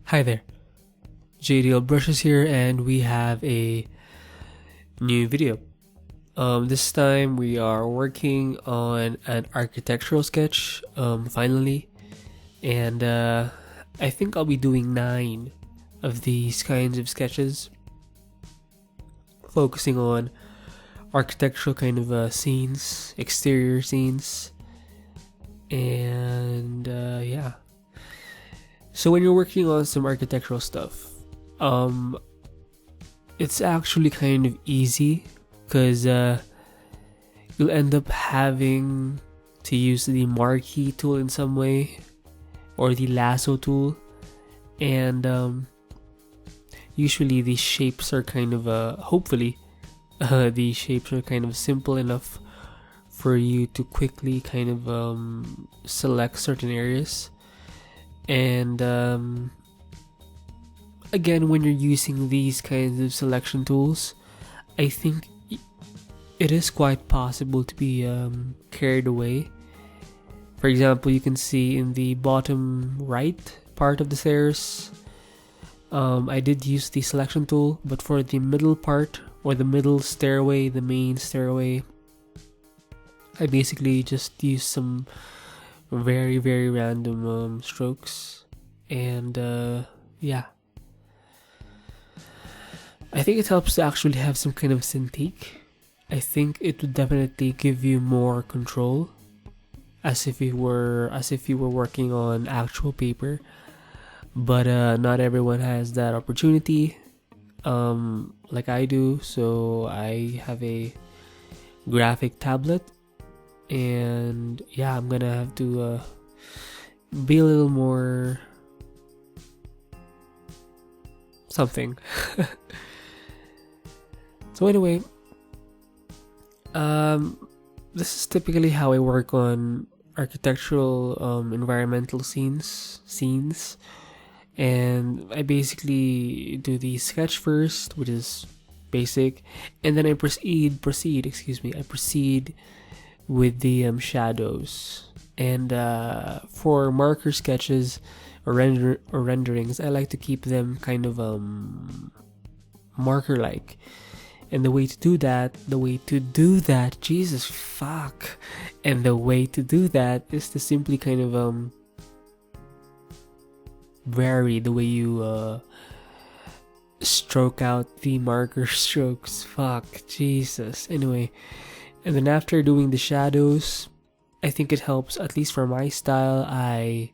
Hi there, JDL Brushes here, and we have a new video. This time we are working on an architectural sketch, finally, and I think I'll be doing 9 of these kinds of sketches, focusing on architectural kind of scenes, exterior scenes, and yeah. So when you're working on some architectural stuff, it's actually kind of easy because you'll end up having to use the marquee tool in some way or the lasso tool, and usually these shapes are kind of hopefully these shapes are kind of simple enough for you to quickly kind of select certain areas. And again, when you're using these kinds of selection tools, I think it is quite possible to be carried away. For example, you can see in the bottom right part of the stairs, I did use the selection tool, but for the middle part or the middle stairway, the main stairway, I basically just used some very random strokes, and yeah, I think it helps to actually have some kind of synthetic. I think it would definitely give you more control, as if you were working on actual paper. But not everyone has that opportunity, like I do. So I have a graphic tablet, and yeah, I'm gonna have to be a little more something. So anyway, this is typically how I work on architectural environmental scenes, and I basically do the sketch first, which is basic, and then I proceed with the shadows. And for marker sketches or renderings, I like to keep them kind of marker like. And the way to do that, Jesus fuck. And the way to do that is to simply kind of vary the way you stroke out the marker strokes. Fuck, Jesus. Anyway, and then after doing the shadows, I think it helps, at least for my style, I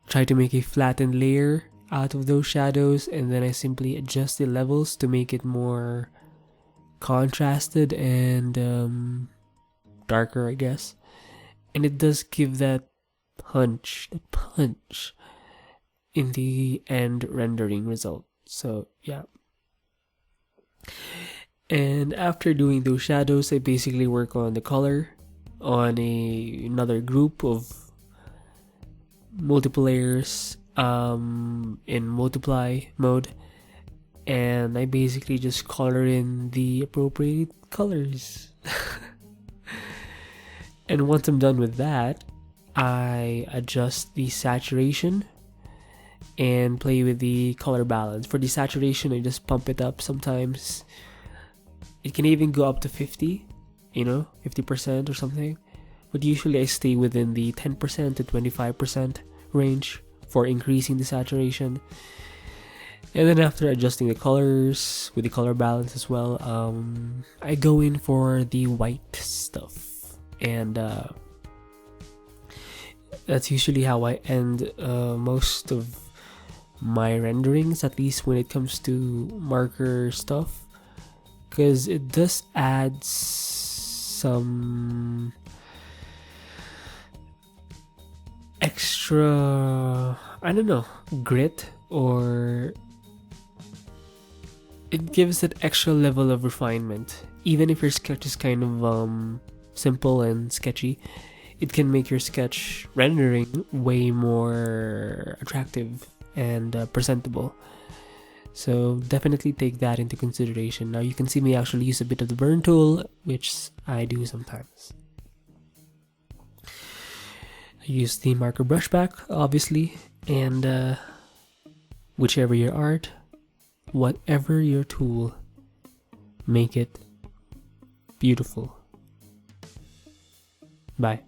try to make a flattened layer out of those shadows, and then I simply adjust the levels to make it more contrasted and darker, I guess. And it does give that punch in the end rendering result. So yeah. And after doing those shadows, I basically work on the color on another group of multiple layers in multiply mode, and I basically just color in the appropriate colors. And once I'm done with that, I adjust the saturation and play with the color balance. For the saturation, I just pump it up sometimes. It can even go up to 50%, 50% or something. But usually I stay within the 10% to 25% range for increasing the saturation. And then after adjusting the colors with the color balance as well, I go in for the white stuff. And that's usually how I end most of my renderings, at least when it comes to marker stuff, because it does add some extra, grit, or it gives that extra level of refinement. Even if your sketch is kind of simple and sketchy, it can make your sketch rendering way more attractive and presentable. So definitely take that into consideration. Now you can see me actually use a bit of the burn tool, which I do sometimes. I use the marker brush back, obviously, and whichever your art, whatever your tool, make it beautiful. Bye.